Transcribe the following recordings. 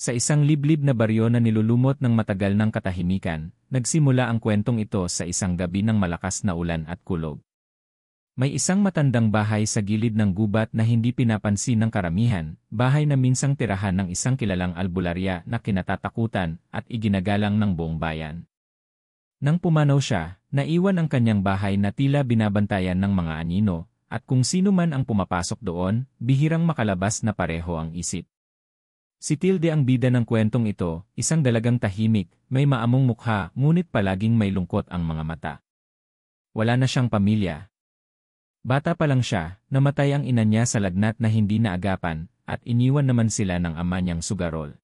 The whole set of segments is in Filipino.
Sa isang liblib na baryo na nilulumot ng matagal ng katahimikan, nagsimula ang kwentong ito sa isang gabi ng malakas na ulan at kulog. May isang matandang bahay sa gilid ng gubat na hindi pinapansin ng karamihan, bahay na minsang tirahan ng isang kilalang albularya na kinatatakutan at iginagalang ng buong bayan. Nang pumanaw siya, naiwan ang kanyang bahay na tila binabantayan ng mga anino, at kung sino man ang pumapasok doon, bihirang makalabas na pareho ang isip. Si Tilde ang bida ng kwentong ito, isang dalagang tahimik, may maamong mukha, ngunit palaging may lungkot ang mga mata. Wala na siyang pamilya. Bata pa lang siya, namatay ang ina niya sa lagnat na hindi naagapan, at iniwan naman sila ng ama niyang sugarol.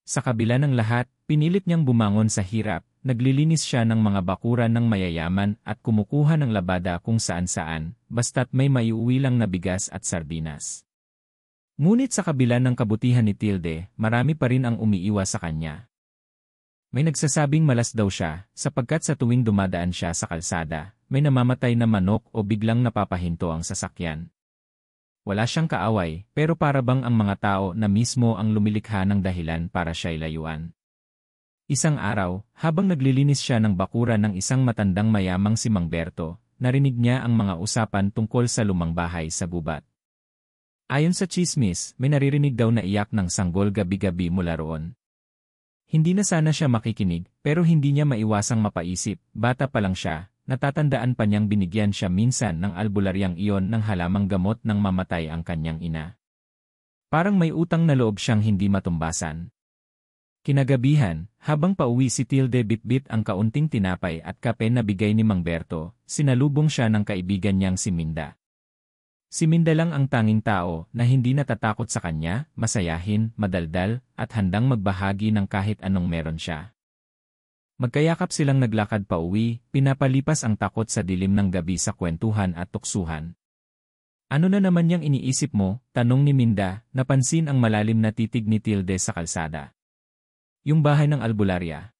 Sa kabila ng lahat, pinilit niyang bumangon sa hirap, naglilinis siya ng mga bakuran ng mayayaman at kumukuha ng labada kung saan-saan, basta't may maiuwi lang na bigas at sardinas. Ngunit sa kabila ng kabutihan ni Tilde, marami pa rin ang umiiwas sa kanya. May nagsasabing malas daw siya, sapagkat sa tuwing dumadaan siya sa kalsada, may namamatay na manok o biglang napapahinto ang sasakyan. Wala siyang kaaway, pero para bang ang mga tao na mismo ang lumilikha ng dahilan para siya'y layuan. Isang araw, habang naglilinis siya ng bakuran ng isang matandang mayamang si Mang Berto, narinig niya ang mga usapan tungkol sa lumang bahay sa gubat. Ayon sa tsismis, may naririnig daw na iyak ng sanggol gabi-gabi mula roon. Hindi na sana siya makikinig, pero hindi niya maiwasang mapaisip, bata pa lang siya, natatandaan pa niyang binigyan siya minsan ng albularyang iyon ng halamang gamot nang mamatay ang kanyang ina. Parang may utang na loob siyang hindi matumbasan. Kinagabihan, habang pauwi si Tilde bitbit ang kaunting tinapay at kape na bigay ni Mang Berto, sinalubong siya ng kaibigan niyang si Minda. Si Minda lang ang tanging tao na hindi natatakot sa kanya, masayahin, madaldal, at handang magbahagi ng kahit anong meron siya. Magkayakap silang naglakad pa uwi, pinapalipas ang takot sa dilim ng gabi sa kwentuhan at tuksuhan. Ano na naman yang iniisip mo? Tanong ni Minda, napansin ang malalim na titig ni Tilde sa kalsada. Yung bahay ng albularya.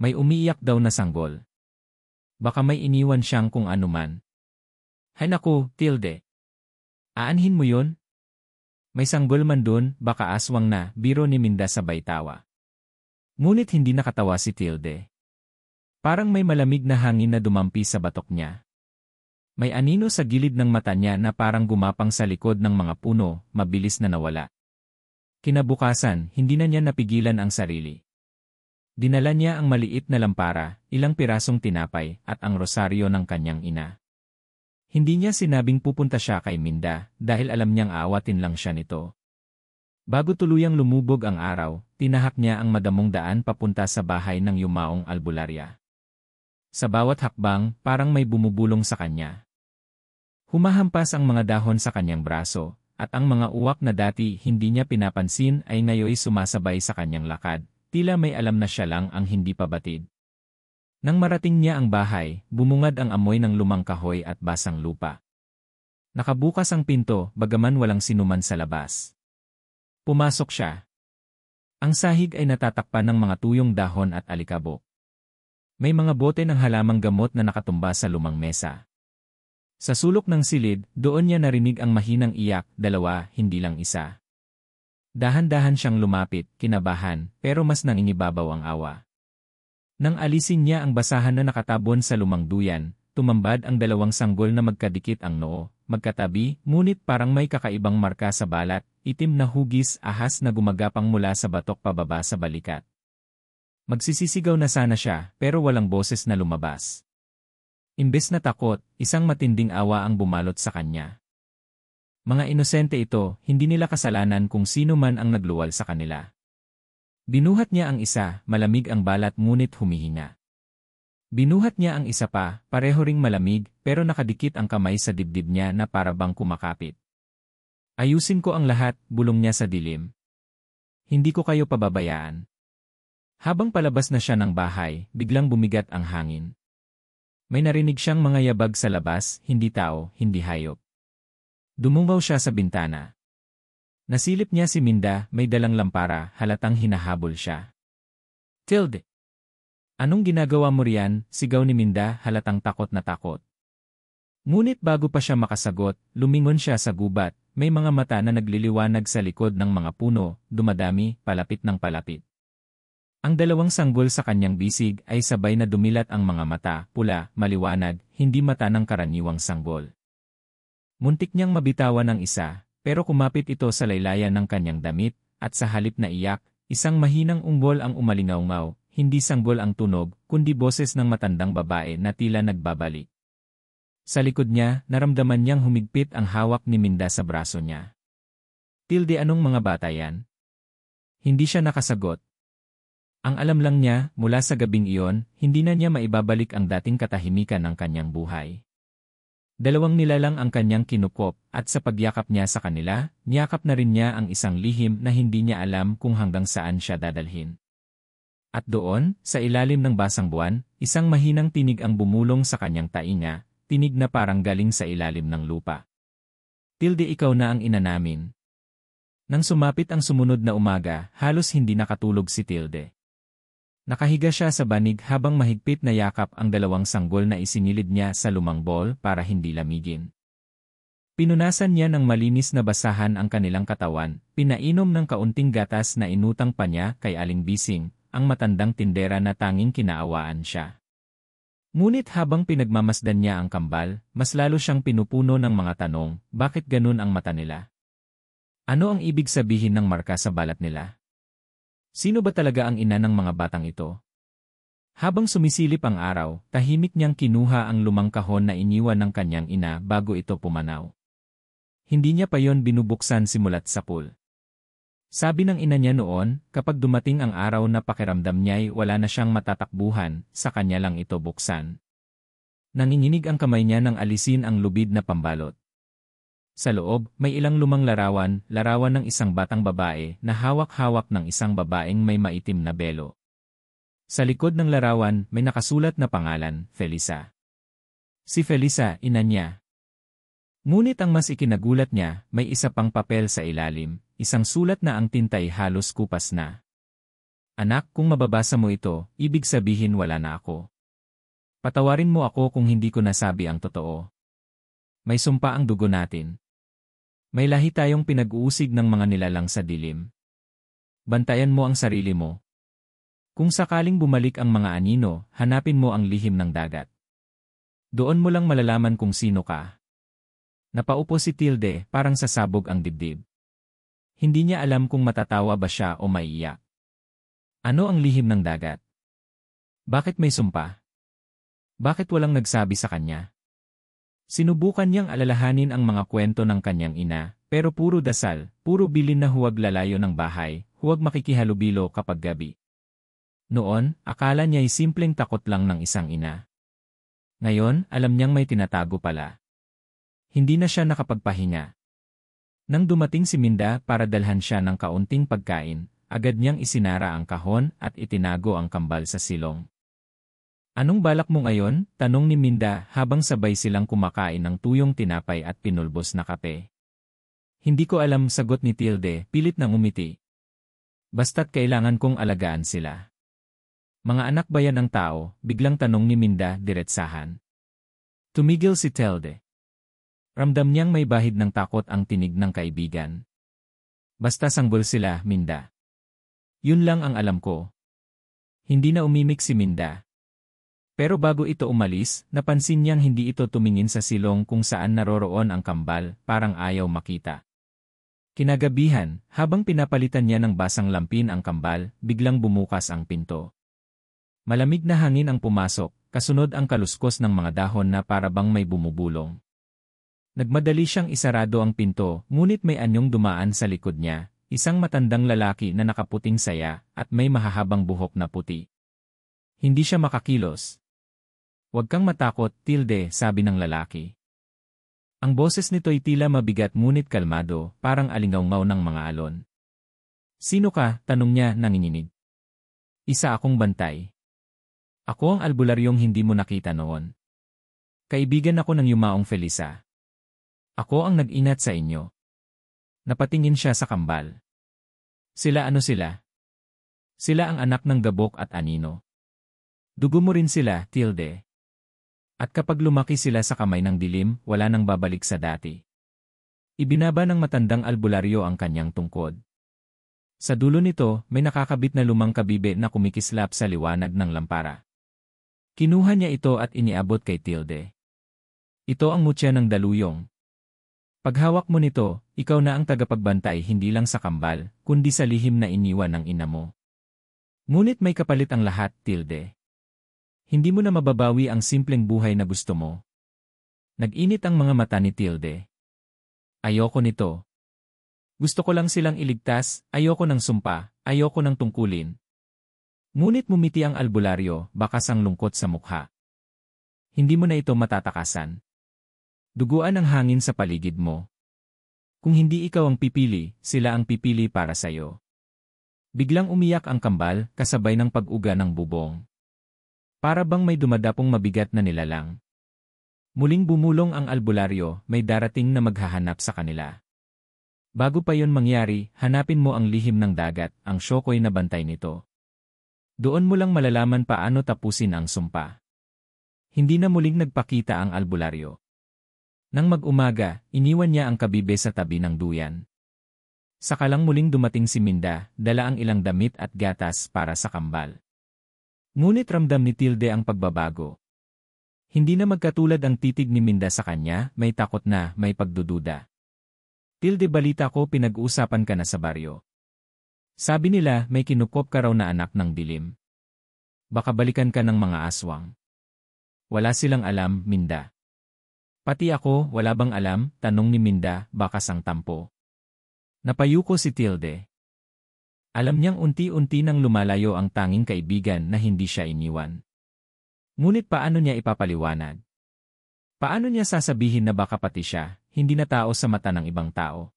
May umiiyak daw na sanggol. Baka may iniwan siyang kung anuman. Hay naku, Tilde. Aanhin mo yun? May sanggol man dun, baka aswang na, biro ni Minda sabay tawa. Ngunit hindi nakatawa si Tilde. Parang may malamig na hangin na dumampi sa batok niya. May anino sa gilid ng mata niya na parang gumapang sa likod ng mga puno, mabilis na nawala. Kinabukasan, hindi na niya napigilan ang sarili. Dinala niya ang maliit na lampara, ilang pirasong tinapay, at ang rosaryo ng kanyang ina. Hindi niya sinabing pupunta siya kay Minda, dahil alam niyang aawatin lang siya nito. Bago tuluyang lumubog ang araw, tinahak niya ang madamong daan papunta sa bahay ng yumaong albularya. Sa bawat hakbang, parang may bumubulong sa kanya. Humahampas ang mga dahon sa kanyang braso, at ang mga uwak na dati hindi niya pinapansin ay ngayoy sumasabay sa kanyang lakad, tila may alam na siya lang ang hindi pa batid. Nang marating niya ang bahay, bumungad ang amoy ng lumang kahoy at basang lupa. Nakabukas ang pinto, bagaman walang sinuman sa labas. Pumasok siya. Ang sahig ay natatakpan ng mga tuyong dahon at alikabok. May mga bote ng halamang gamot na nakatumba sa lumang mesa. Sa sulok ng silid, doon niya narinig ang mahinang iyak, dalawa, hindi lang isa. Dahan-dahan siyang lumapit, kinabahan, pero mas nangingibabaw ang awa. Nang alisin niya ang basahan na nakatabon sa lumang duyan, tumambad ang dalawang sanggol na magkadikit ang noo, magkatabi, ngunit parang may kakaibang marka sa balat, itim na hugis, ahas na gumagapang mula sa batok pababa sa balikat. Magsisisigaw na sana siya, pero walang boses na lumabas. Imbes na takot, isang matinding awa ang bumalot sa kanya. Mga inosente ito, hindi nila kasalanan kung sino man ang nagluwal sa kanila. Binuhat niya ang isa, malamig ang balat ngunit humihinga. Binuhat niya ang isa pa, pareho ring malamig, pero nakadikit ang kamay sa dibdib niya na para bang kumakapit. Ayusin ko ang lahat, bulong niya sa dilim. Hindi ko kayo pababayaan. Habang palabas na siya ng bahay, biglang bumigat ang hangin. May narinig siyang mga yabag sa labas, hindi tao, hindi hayop. Dumungaw siya sa bintana. Nasilip niya si Minda, may dalang lampara, halatang hinahabol siya. Tilde! Anong ginagawa mo riyan? Sigaw ni Minda, halatang takot na takot. Ngunit bago pa siya makasagot, lumingon siya sa gubat, may mga mata na nagliliwanag sa likod ng mga puno, dumadami, palapit ng palapit. Ang dalawang sanggol sa kanyang bisig ay sabay na dumilat ang mga mata, pula, maliwanag, hindi mata ng karaniwang sanggol. Muntik niyang mabitawan ang isa, pero kumapit ito sa laylayan ng kanyang damit, at sa halip na iyak, isang mahinang ungol ang umalingaw-ngaw, hindi sanggol ang tunog, kundi boses ng matandang babae na tila nagbabalik. Sa likod niya, naramdaman niyang humigpit ang hawak ni Minda sa braso niya. Tilde, anong mga bata yan? Hindi siya nakasagot. Ang alam lang niya, mula sa gabing iyon, hindi na niya maibabalik ang dating katahimikan ng kanyang buhay. Dalawang nilalang ang kanyang kinukop, at sa pagyakap niya sa kanila, niyakap na rin niya ang isang lihim na hindi niya alam kung hanggang saan siya dadalhin. At doon, sa ilalim ng basang buwan, isang mahinang tinig ang bumulong sa kanyang tainga, tinig na parang galing sa ilalim ng lupa. Tilde, ikaw na ang ina namin. Nang sumapit ang sumunod na umaga, halos hindi nakatulog si Tilde. Nakahiga siya sa banig habang mahigpit na yakap ang dalawang sanggol na isinilid niya sa lumang bowl para hindi lamigin. Pinunasan niya ng malinis na basahan ang kanilang katawan, pinainom ng kaunting gatas na inutang pa niya kay Aling Bising, ang matandang tindera na tanging kinaawaan siya. Ngunit habang pinagmamasdan niya ang kambal, mas lalo siyang pinupuno ng mga tanong, bakit ganun ang mata nila? Ano ang ibig sabihin ng marka sa balat nila? Sino ba talaga ang ina ng mga batang ito? Habang sumisilip ang araw, tahimik niyang kinuha ang lumang kahon na iniwan ng kanyang ina bago ito pumanaw. Hindi niya pa yon binubuksan simulat sa pool. Sabi ng ina niya noon, kapag dumating ang araw na pakiramdam niya'y wala na siyang matatakbuhan, sa kanya lang ito buksan. Nanginginig ang kamay niya nang alisin ang lubid na pambalot. Sa loob, may ilang lumang larawan ng isang batang babae na hawak-hawak ng isang babaeng may maitim na belo. Sa likod ng larawan, may nakasulat na pangalan, Felisa. Si Felisa, ina niya. Ngunit ang mas ikinagulat niya, may isa pang papel sa ilalim, isang sulat na ang tintay halos kupas na. Anak, kung mababasa mo ito, ibig sabihin wala na ako. Patawarin mo ako kung hindi ko nasabi ang totoo. May sumpa ang dugo natin. May lahi tayong pinag-uusig ng mga nilalang sa dilim. Bantayan mo ang sarili mo. Kung sakaling bumalik ang mga anino, hanapin mo ang lihim ng dagat. Doon mo lang malalaman kung sino ka. Napaupo si Tilde, parang sasabog ang dibdib. Hindi niya alam kung matatawa ba siya o maiiyak. Ano ang lihim ng dagat? Bakit may sumpa? Bakit walang nagsabi sa kanya? Sinubukan niyang alalahanin ang mga kwento ng kanyang ina, pero puro dasal, puro bilin na huwag lalayo ng bahay, huwag makikihalubilo kapag gabi. Noon, akala niya'y simpleng takot lang ng isang ina. Ngayon, alam niyang may tinatago pala. Hindi na siya nakapagpahinga. Nang dumating si Minda para dalhan siya ng kaunting pagkain, agad niyang isinara ang kahon at itinago ang kambal sa silong. Anong balak mo ngayon? Tanong ni Minda habang sabay silang kumakain ng tuyong tinapay at pinulbos na kape. Hindi ko alam, sagot ni Tilde, pilit nang umiti. Basta't kailangan kong alagaan sila. Mga anak ba yan ng tao? Biglang tanong ni Minda diretsahan. Tumigil si Tilde. Ramdam niyang may bahid ng takot ang tinig ng kaibigan. Basta sanggol sila, Minda. Yun lang ang alam ko. Hindi na umimik si Minda. Pero bago ito umalis, napansin niyang hindi ito tumingin sa silong kung saan naroroon ang kambal, parang ayaw makita. Kinagabihan, habang pinapalitan niya ng basang lampin ang kambal, biglang bumukas ang pinto. Malamig na hangin ang pumasok, kasunod ang kaluskos ng mga dahon na para bang may bumubulong. Nagmadali siyang isarado ang pinto, ngunit may anyong dumaan sa likod niya, isang matandang lalaki na nakaputing saya at may mahahabang buhok na puti. Hindi siya makakilos. Huwag kang matakot, Tilde, sabi ng lalaki. Ang boses nito'y tila mabigat ngunit kalmado, parang alingaw-ngaw ng mga alon. Sino ka? Tanong niya nanginginig. Isa akong bantay. Ako ang albularyong hindi mo nakita noon. Kaibigan ako ng yumaong Felisa. Ako ang nag-inat sa inyo. Napatingin siya sa kambal. Sila ano sila? Sila ang anak ng Gabok at Anino. Dugo mo rin sila, Tilde. At kapag lumaki sila sa kamay ng dilim, wala nang babalik sa dati. Ibinaba ng matandang albularyo ang kanyang tungkod. Sa dulo nito, may nakakabit na lumang kabibe na kumikislap sa liwanag ng lampara. Kinuha niya ito at iniabot kay Tilde. Ito ang mutya ng daluyong. Paghawak mo nito, ikaw na ang tagapagbantay hindi lang sa kambal, kundi sa lihim na iniwan ng ina mo. Ngunit may kapalit ang lahat, Tilde. Hindi mo na mababawi ang simpleng buhay na gusto mo. Nag-init ang mga mata ni Tilde. Ayoko nito. Gusto ko lang silang iligtas, ayoko ng sumpa, ayoko ng tungkulin. Ngunit mumiti ang albularyo, bakas ang lungkot sa mukha. Hindi mo na ito matatakasan. Duguan ang hangin sa paligid mo. Kung hindi ikaw ang pipili, sila ang pipili para sa'yo. Biglang umiyak ang kambal, kasabay ng pag-uga ng bubong. Para bang may dumadapong mabigat na nilalang. Muling bumulong ang albularyo, may darating na maghahanap sa kanila. Bago pa yon mangyari, hanapin mo ang lihim ng dagat, ang Shokoy na bantay nito. Doon mo lang malalaman paano tapusin ang sumpa. Hindi na muling nagpakita ang albularyo. Nang mag-umaga, iniwan niya ang kabibe sa tabi ng duyan. Saka lang muling dumating si Minda, dala ang ilang damit at gatas para sa kambal. Ngunit ramdam ni Tilde ang pagbabago. Hindi na magkatulad ang titig ni Minda sa kanya, may takot na, may pagdududa. Tilde, balita ko pinag-uusapan ka na sa baryo. Sabi nila may kinukop ka raw na anak ng dilim. Baka balikan ka ng mga aswang. Wala silang alam, Minda. Pati ako, wala bang alam? Tanong ni Minda, bakas ang tampo. Napayuko si Tilde. Alam niyang unti-unti nang lumalayo ang tanging kaibigan na hindi siya iniwan. Ngunit paano niya ipapaliwanag? Paano niya sasabihin na baka pati siya, hindi na tao sa mata ng ibang tao?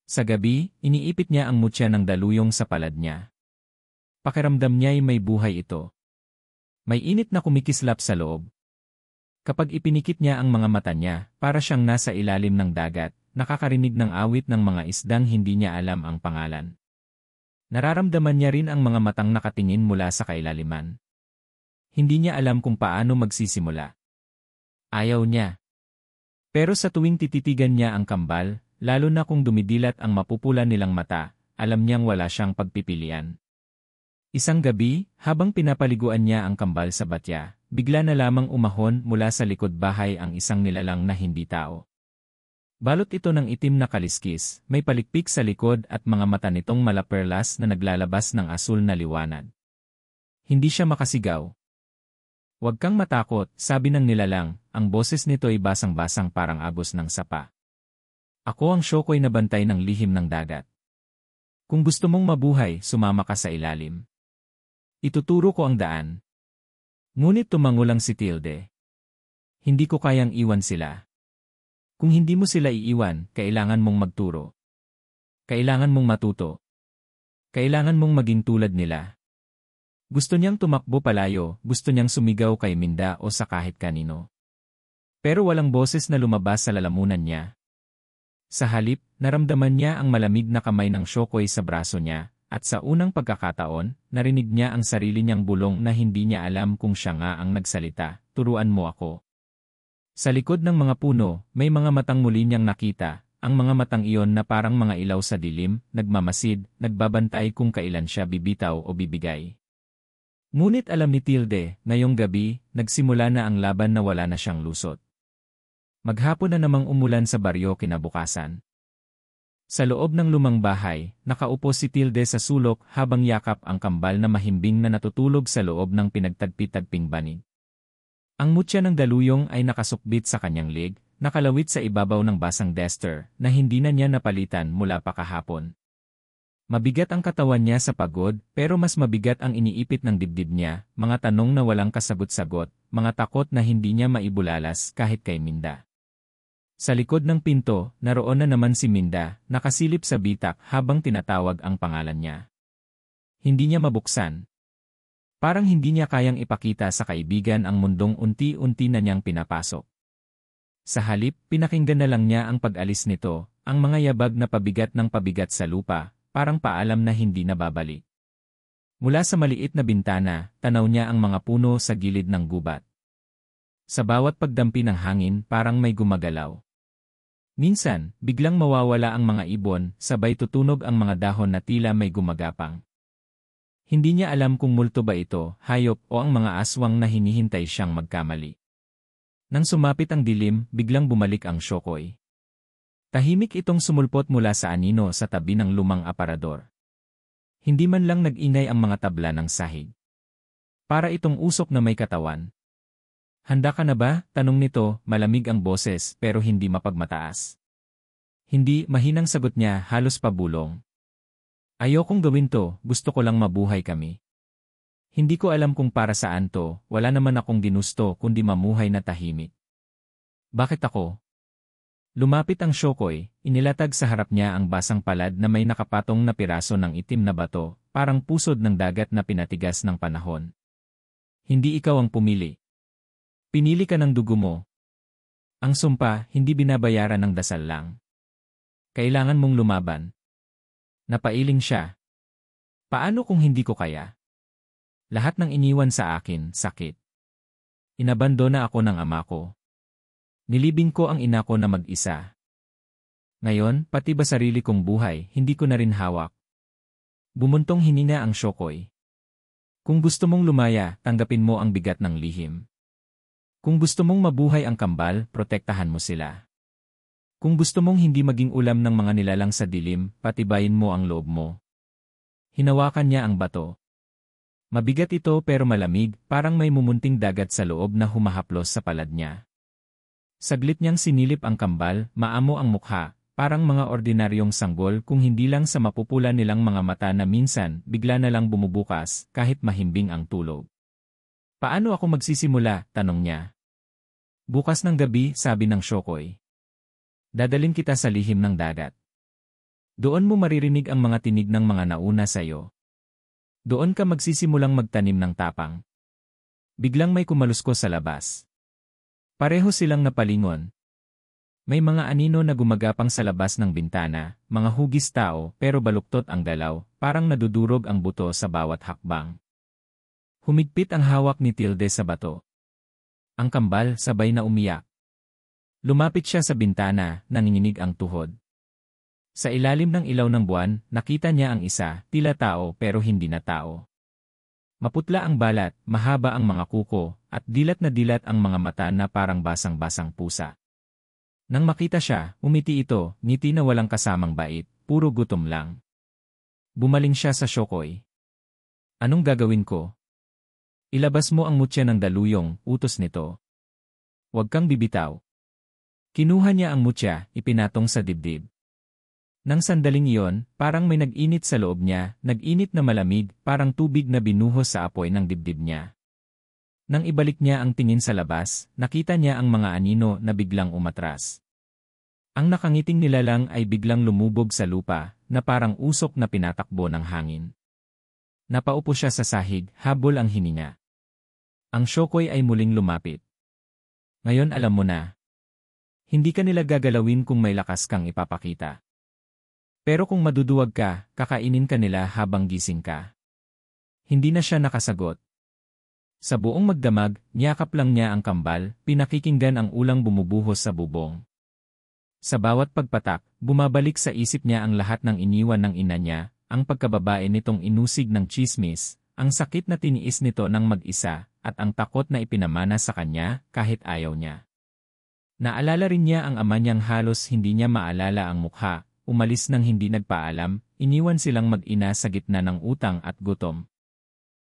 Sa gabi, iniipit niya ang mutya ng daluyong sa palad niya. Pakiramdam niya'y may buhay ito. May init na kumikislap sa loob. Kapag ipinikit niya ang mga mata niya, para siyang nasa ilalim ng dagat, nakakarinig ng awit ng mga isdang hindi niya alam ang pangalan. Nararamdaman niya rin ang mga matang nakatingin mula sa kailaliman. Hindi niya alam kung paano magsisimula. Ayaw niya. Pero sa tuwing tititigan niya ang kambal, lalo na kung dumidilat ang mapupula nilang mata, alam niyang wala siyang pagpipilian. Isang gabi, habang pinapaliguan niya ang kambal sa batya, bigla na lamang umahon mula sa likod bahay ang isang nilalang na hindi tao. Balot ito ng itim na kaliskis, may palikpik sa likod at mga mata nitong malaperlas na naglalabas ng asul na liwanag. Hindi siya makasigaw. Huwag kang matakot, sabi ng nilalang, ang boses nito ay basang-basang parang agos ng sapa. Ako ang Shokoy na bantay ng lihim ng dagat. Kung gusto mong mabuhay, sumama ka sa ilalim. Ituturo ko ang daan. Ngunit tumango lang si Tilde. Hindi ko kayang iwan sila. Kung hindi mo sila iiwan, kailangan mong magturo. Kailangan mong matuto. Kailangan mong maging tulad nila. Gusto niyang tumakbo palayo, gusto niyang sumigaw kay Minda o sa kahit kanino. Pero walang boses na lumabas sa lalamunan niya. Sa halip, naramdaman niya ang malamig na kamay ng Shokoy sa braso niya, at sa unang pagkakataon, narinig niya ang sarili niyang bulong na hindi niya alam kung siya nga ang nagsalita, turuan mo ako. Sa likod ng mga puno, may mga matang muli niyang nakita, ang mga matang iyon na parang mga ilaw sa dilim, nagmamasid, nagbabantay kung kailan siya bibitaw o bibigay. Ngunit alam ni Tilde, ngayong gabi, nagsimula na ang laban na wala na siyang lusot. Maghapon na namang umulan sa baryo kinabukasan. Sa loob ng lumang bahay, nakaupo si Tilde sa sulok habang yakap ang kambal na mahimbing na natutulog sa loob ng pinagtagpi-tagping banig. Ang mutya ng daluyong ay nakasukbit sa kanyang leg, nakalawit sa ibabaw ng basang duster na hindi na niya napalitan mula pa kahapon. Mabigat ang katawan niya sa pagod, pero mas mabigat ang iniipit ng dibdib niya, mga tanong na walang kasagot-sagot, mga takot na hindi niya maibulalas kahit kay Minda. Sa likod ng pinto, naroon na naman si Minda, nakasilip sa bitak habang tinatawag ang pangalan niya. Hindi niya mabuksan. Parang hindi niya kayang ipakita sa kaibigan ang mundong unti-unti na niyang pinapasok. Sa halip, pinakinggan na lang niya ang pag-alis nito, ang mga yabag na pabigat ng pabigat sa lupa, parang paalam na hindi na babalik. Mula sa maliit na bintana, tanaw niya ang mga puno sa gilid ng gubat. Sa bawat pagdampi ng hangin, parang may gumagalaw. Minsan, biglang mawawala ang mga ibon, sabay tutunog ang mga dahon na tila may gumagapang. Hindi niya alam kung multo ba ito, hayop o ang mga aswang na hinihintay siyang magkamali. Nang sumapit ang dilim, biglang bumalik ang Shokoy. Tahimik itong sumulpot mula sa anino sa tabi ng lumang aparador. Hindi man lang nag-ingay ang mga tabla ng sahig. Para itong usok na may katawan. Handa ka na ba? Tanong nito, malamig ang boses pero hindi mapagmataas. Hindi, mahinang sagot niya, halos pabulong. Ayokong gawin to, gusto ko lang mabuhay kami. Hindi ko alam kung para saan to, wala naman akong ginusto kundi mamuhay na tahimik. Bakit ako? Lumapit ang Shokoy, inilatag sa harap niya ang basang palad na may nakapatong na piraso ng itim na bato, parang pusod ng dagat na pinatigas ng panahon. Hindi ikaw ang pumili. Pinili ka ng dugo mo. Ang sumpa, hindi binabayaran ng dasal lang. Kailangan mong lumaban. Napailing siya. Paano kung hindi ko kaya? Lahat ng iniwan sa akin, sakit. Inabandona ako ng ama ko. Nilibing ko ang ina ko na mag-isa. Ngayon, pati ba sarili kong buhay, hindi ko na rin hawak. Bumuntong hinina ang Shokoy. Kung gusto mong lumaya, tanggapin mo ang bigat ng lihim. Kung gusto mong mabuhay ang kambal, protektahan mo sila. Kung gusto mong hindi maging ulam ng mga nilalang sa dilim, patibayin mo ang loob mo. Hinawakan niya ang bato. Mabigat ito pero malamig, parang may mumunting dagat sa loob na humahaplos sa palad niya. Saglit niyang sinilip ang kambal, maamo ang mukha, parang mga ordinaryong sanggol kung hindi lang sa mapupula nilang mga mata na minsan bigla na lang bumubukas kahit mahimbing ang tulog. Paano ako magsisimula? Tanong niya. Bukas ng gabi, sabi ng Shokoy. Dadalhin kita sa lihim ng dagat. Doon mo maririnig ang mga tinig ng mga nauna sa iyo. Doon ka magsisimulang magtanim ng tapang. Biglang may kumaluskos sa labas. Pareho silang napalingon. May mga anino na gumagapang sa labas ng bintana, mga hugis tao pero baluktot ang galaw, parang nadudurog ang buto sa bawat hakbang. Humigpit ang hawak ni Tilde sa bato. Ang kambal sabay na umiyak. Lumapit siya sa bintana, nanginginig ang tuhod. Sa ilalim ng ilaw ng buwan, nakita niya ang isa, tila tao pero hindi na tao. Maputla ang balat, mahaba ang mga kuko, at dilat na dilat ang mga mata na parang basang-basang pusa. Nang makita siya, umiti ito, ngiti na walang kasamang bait, puro gutom lang. Bumaling siya sa Shokoy. Anong gagawin ko? Ilabas mo ang mutya ng daluyong, utos nito. Huwag kang bibitaw. Kinuha niya ang mutya, ipinatong sa dibdib. Nang sandaling iyon, parang may nag-init sa loob niya, nag-init na malamig, parang tubig na binuhos sa apoy ng dibdib niya. Nang ibalik niya ang tingin sa labas, nakita niya ang mga anino na biglang umatras. Ang nakangiting nilalang ay biglang lumubog sa lupa, na parang usok na pinatakbo ng hangin. Napaupo siya sa sahig, habol ang hininga. Ang Shokoy ay muling lumapit. Ngayon alam mo na. Hindi ka nila gagalawin kung may lakas kang ipapakita. Pero kung maduduwag ka, kakainin ka nila habang gising ka. Hindi na siya nakasagot. Sa buong magdamag, niyakap lang niya ang kambal, pinakikinggan ang ulang bumubuhos sa bubong. Sa bawat pagpatak, bumabalik sa isip niya ang lahat ng iniwan ng ina niya, ang pagkababae nitong inusig ng tsismis, ang sakit na tiniis nito ng mag-isa, at ang takot na ipinamana sa kanya kahit ayaw niya. Naalala rin niya ang ama niyang halos hindi niya maalala ang mukha, umalis nang hindi nagpaalam, iniwan silang mag-ina sa gitna ng utang at gutom.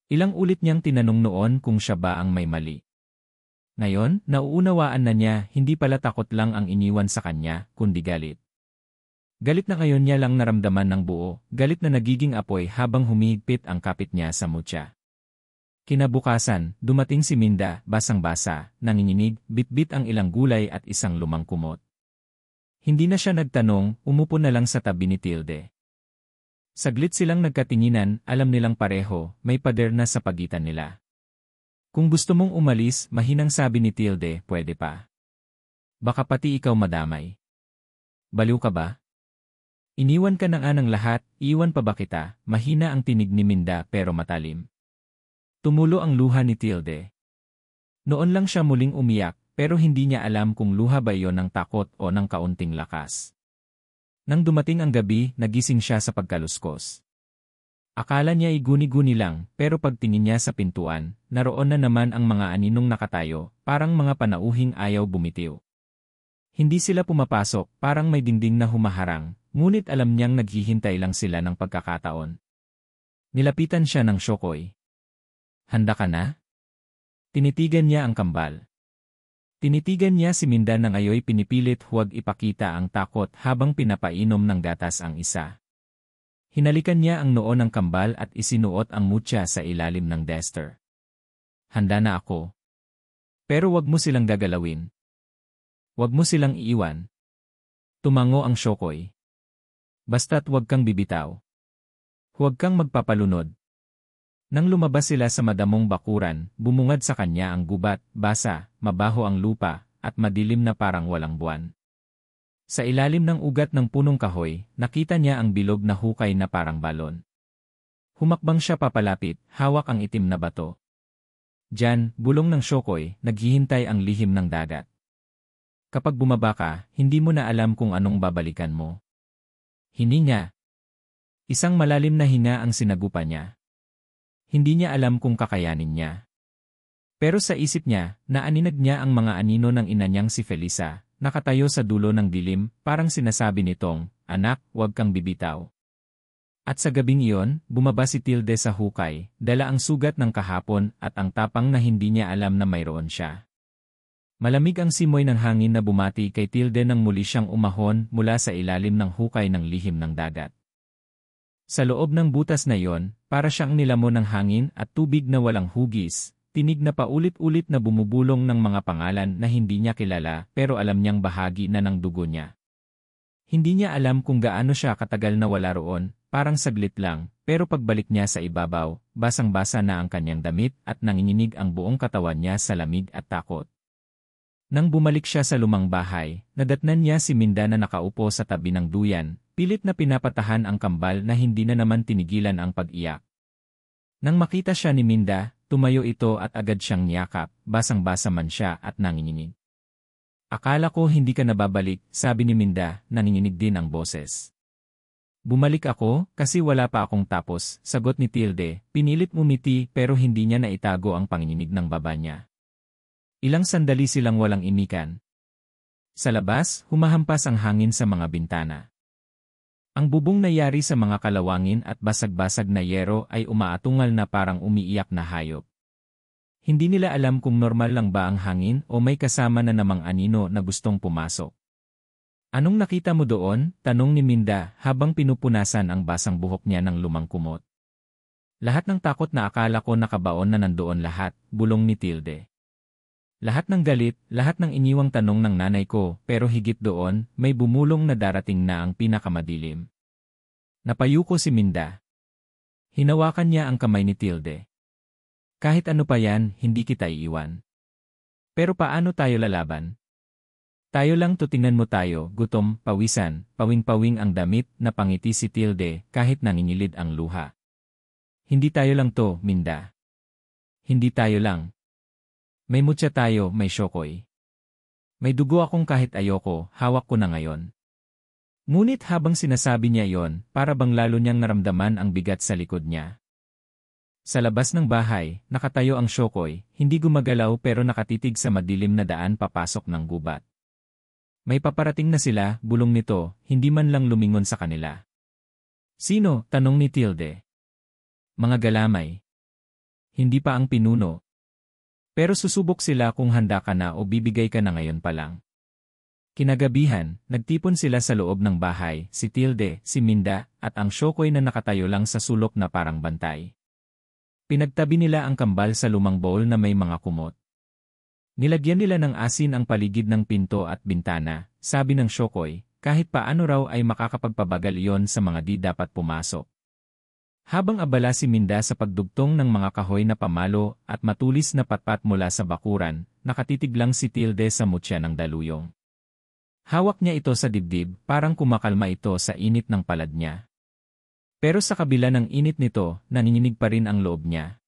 Ilang ulit niyang tinanong noon kung siya ba ang may mali. Ngayon, nauunawaan na niya hindi pala takot lang ang iniwan sa kanya, kundi galit. Galit na ngayon niya lang naramdaman ng buo, galit na nagiging apoy habang humihigpit ang kapit niya sa mutya. Kinabukasan, dumating si Minda, basang-basa, nanginginig, bitbit ang ilang gulay at isang lumang kumot. Hindi na siya nagtanong, umupo na lang sa tabi ni Tilde. Saglit silang nagkatinginan, alam nilang pareho, may pader na sa pagitan nila. Kung gusto mong umalis, mahinang sabi ni Tilde, pwede pa. Baka pati ikaw madamay. Baliw ka ba? Iniwan ka na nga ng lahat, iwan pa ba kita? Mahina ang tinig ni Minda pero matalim. Tumulo ang luha ni Tilde. Noon lang siya muling umiyak, pero hindi niya alam kung luha ba iyon ng takot o ng kaunting lakas. Nang dumating ang gabi, nagising siya sa pagkaluskos. Akala niya ay guni-guni lang, pero pagtingin niya sa pintuan, naroon na naman ang mga aninong nakatayo, parang mga panauhing ayaw bumitiw. Hindi sila pumapasok, parang may dingding na humaharang, ngunit alam niyang naghihintay lang sila ng pagkakataon. Nilapitan siya ng Shokoy. Handa ka na? Tinitigan niya ang kambal. Tinitigan niya si Minda ng ayoy pinipilit huwag ipakita ang takot habang pinapainom ng gatas ang isa. Hinalikan niya ang noo ng kambal at isinuot ang mutya sa ilalim ng duster. Handa na ako. Pero wag mo silang gagalawin. Wag mo silang iiwan. Tumango ang Shokoy. Basta't wag kang bibitaw. Huwag kang magpapalunod. Nang lumabas sila sa madamong bakuran, bumungad sa kanya ang gubat, basa, mabaho ang lupa, at madilim na parang walang buwan. Sa ilalim ng ugat ng punong kahoy, nakita niya ang bilog na hukay na parang balon. Humakbang siya papalapit, hawak ang itim na bato. Diyan, bulong ng Shokoy, naghihintay ang lihim ng dagat. Kapag bumaba ka, hindi mo na alam kung anong babalikan mo. Hininga. Isang malalim na hinga ang sinagupa niya. Hindi niya alam kung kakayanin niya. Pero sa isip niya, naaninag niya ang mga anino ng ina niyang si Felisa, nakatayo sa dulo ng dilim, parang sinasabi nitong, "Anak, huwag kang bibitaw." At sa gabing iyon, bumaba si Tilde sa hukay, dala ang sugat ng kahapon at ang tapang na hindi niya alam na mayroon siya. Malamig ang simoy ng hangin na bumati kay Tilde nang muli siyang umahon mula sa ilalim ng hukay ng lihim ng dagat. Sa loob ng butas na iyon, para siyang nilamon ng hangin at tubig na walang hugis, tinig na paulit-ulit na bumubulong ng mga pangalan na hindi niya kilala pero alam niyang bahagi na ng dugo niya. Hindi niya alam kung gaano siya katagal na wala roon, parang saglit lang, pero pagbalik niya sa ibabaw, basang-basa na ang kanyang damit at nanginginig ang buong katawan niya sa lamig at takot. Nang bumalik siya sa lumang bahay, nadatnan niya si Minda na nakaupo sa tabi ng duyan, pilit na pinapatahan ang kambal na hindi na naman tinigilan ang pag-iyak. Nang makita siya ni Minda, tumayo ito at agad siyang niyakap, basang-basa man siya at nanginginig. Akala ko hindi ka nababalik, sabi ni Minda, nanginginig din ang boses. Bumalik ako, kasi wala pa akong tapos, sagot ni Tilde, pinilit umiti pero hindi niya naitago ang panginginig ng baba niya. Ilang sandali silang walang imikan. Sa labas, humahampas ang hangin sa mga bintana. Ang bubong na yari sa mga kalawangin at basag-basag na yero ay umaatungal na parang umiiyak na hayop. Hindi nila alam kung normal lang ba ang hangin o may kasama na namang anino na gustong pumasok. Anong nakita mo doon? Tanong ni Minda habang pinupunasan ang basang buhok niya ng lumang kumot. Lahat ng takot na akala ko nakabaon na nandoon lahat, bulong ni Tilde. Lahat ng galit, lahat ng iniwang tanong ng nanay ko, pero higit doon, may bumulong na darating na ang pinakamadilim. Napayuko si Minda. Hinawakan niya ang kamay ni Tilde. Kahit ano pa yan, hindi kita iiwan. Pero paano tayo lalaban? Tayo lang to, tingnan mo tayo, gutom, pawisan, pawing-pawing ang damit, napangiti si Tilde kahit nangingilid ang luha. Hindi tayo lang to, Minda. Hindi tayo lang. May mutya tayo, may Shokoy. May dugo akong kahit ayoko, hawak ko na ngayon. Ngunit habang sinasabi niya iyon, para bang lalo niyang naramdaman ang bigat sa likod niya. Sa labas ng bahay, nakatayo ang Shokoy, hindi gumagalaw pero nakatitig sa madilim na daan papasok ng gubat. May paparating na sila, bulong nito, hindi man lang lumingon sa kanila. Sino? Tanong ni Tilde. Mga galamay. Hindi pa ang pinuno. Pero susubok sila kung handa ka na o bibigay ka na ngayon pa lang. Kinagabihan, nagtipon sila sa loob ng bahay, si Tilde, si Minda, at ang Shokoy na nakatayo lang sa sulok na parang bantay. Pinagtabi nila ang kambal sa lumang bowl na may mga kumot. Nilagyan nila ng asin ang paligid ng pinto at bintana, sabi ng Shokoy, kahit paano raw ay makakapagpabagal iyon sa mga di dapat pumasok. Habang abala si Minda sa pagdugtong ng mga kahoy na pamalo at matulis na patpat mula sa bakuran, nakatitig lang si Tilde sa mutya ng daluyong. Hawak niya ito sa dibdib, parang kumakalma ito sa init ng palad niya. Pero sa kabila ng init nito, nanginginig pa rin ang loob niya.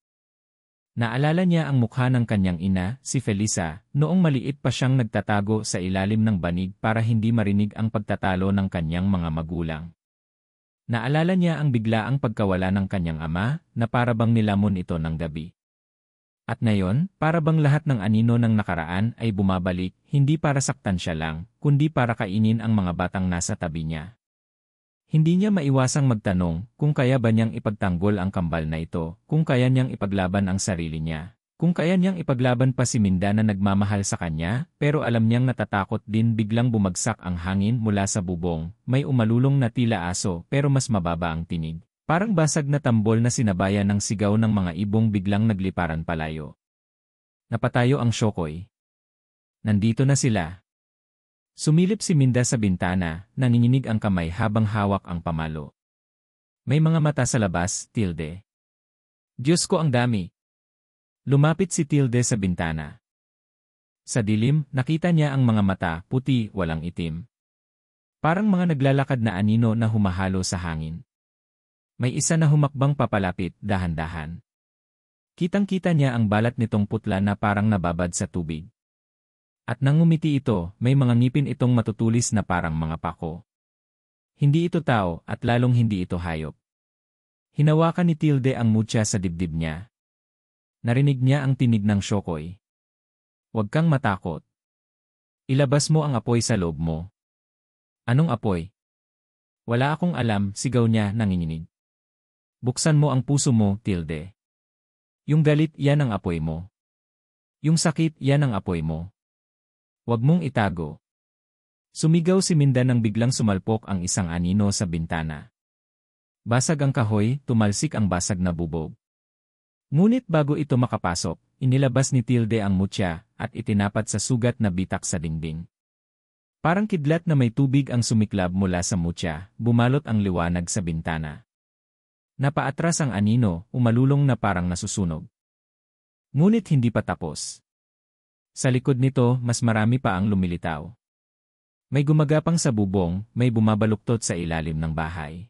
Naalala niya ang mukha ng kanyang ina, si Felisa, noong maliit pa siyang nagtatago sa ilalim ng banig para hindi marinig ang pagtatalo ng kanyang mga magulang. Naalala niya ang biglaang pagkawala ng kanyang ama, na parabang nilamon ito ng gabi. At ngayon, parabang lahat ng anino ng nakaraan ay bumabalik, hindi para saktan siya lang, kundi para kainin ang mga batang nasa tabi niya. Hindi niya maiwasang magtanong kung kaya ba niyang ipagtanggol ang kambal na ito, kung kaya niyang ipaglaban ang sarili niya, kung kaya niyang ipaglaban pa si Minda na nagmamahal sa kanya, pero alam niyang natatakot din biglang bumagsak ang hangin mula sa bubong, may umalulong na tila aso pero mas mababa ang tinig. Parang basag na tambol na sinabayan ng sigaw ng mga ibong biglang nagliparan palayo. Napatayo ang Shokoy. Nandito na sila. Sumilip si Minda sa bintana, nanginginig ang kamay habang hawak ang pamalo. May mga mata sa labas, Tilde. Diyos ko ang dami. Lumapit si Tilde sa bintana. Sa dilim, nakita niya ang mga mata, puti, walang itim. Parang mga naglalakad na anino na humahalo sa hangin. May isa na humakbang papalapit, dahan-dahan. Kitang-kita niya ang balat nitong putla na parang nababad sa tubig. At nang ngumiti ito, may mga ngipin itong matutulis na parang mga pako. Hindi ito tao at lalong hindi ito hayop. Hinawakan ni Tilde ang mutya sa dibdib niya. Narinig niya ang tinig ng Shokoy. Huwag kang matakot. Ilabas mo ang apoy sa loob mo. Anong apoy? Wala akong alam, sigaw niya nanginginig. Buksan mo ang puso mo, Tilde. Yung galit, yan ang apoy mo. Yung sakit, yan ang apoy mo. Huwag mong itago. Sumigaw si Minda nang biglang sumalpok ang isang anino sa bintana. Basag ang kahoy, tumalsik ang basag na bubog. Ngunit bago ito makapasok, inilabas ni Tilde ang mutya at itinapat sa sugat na bitak sa dingding. Parang kidlat na may tubig ang sumiklab mula sa mutya, bumalot ang liwanag sa bintana. Napaatras ang anino, umalulong na parang nasusunog. Ngunit hindi pa tapos. Sa likod nito, mas marami pa ang lumilitaw. May gumagapang sa bubong, may bumabaluktot sa ilalim ng bahay.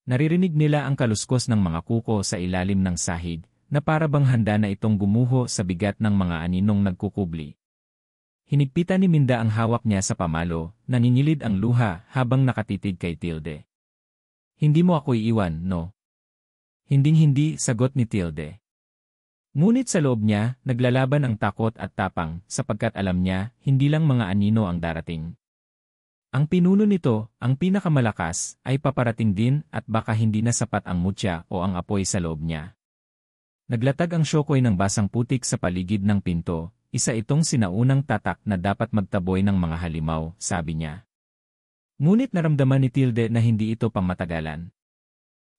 Naririnig nila ang kaluskos ng mga kuko sa ilalim ng sahig, na parabang handa na itong gumuho sa bigat ng mga aninong nagkukubli. Hinigpitan ni Minda ang hawak niya sa pamalo, nanginilid ang luha habang nakatitig kay Tilde. Hindi mo ako iiwan, no? Hinding-hindi, sagot ni Tilde. Ngunit sa loob niya, naglalaban ang takot at tapang, sapagkat alam niya, hindi lang mga anino ang darating. Ang pinuno nito, ang pinakamalakas, ay paparating din at baka hindi na sapat ang mutya o ang apoy sa loob niya. Naglatag ang Shokoy ng basang putik sa paligid ng pinto, isa itong sinaunang tatak na dapat magtaboy ng mga halimaw, sabi niya. Ngunit naramdaman ni Tilde na hindi ito pangmatagalan.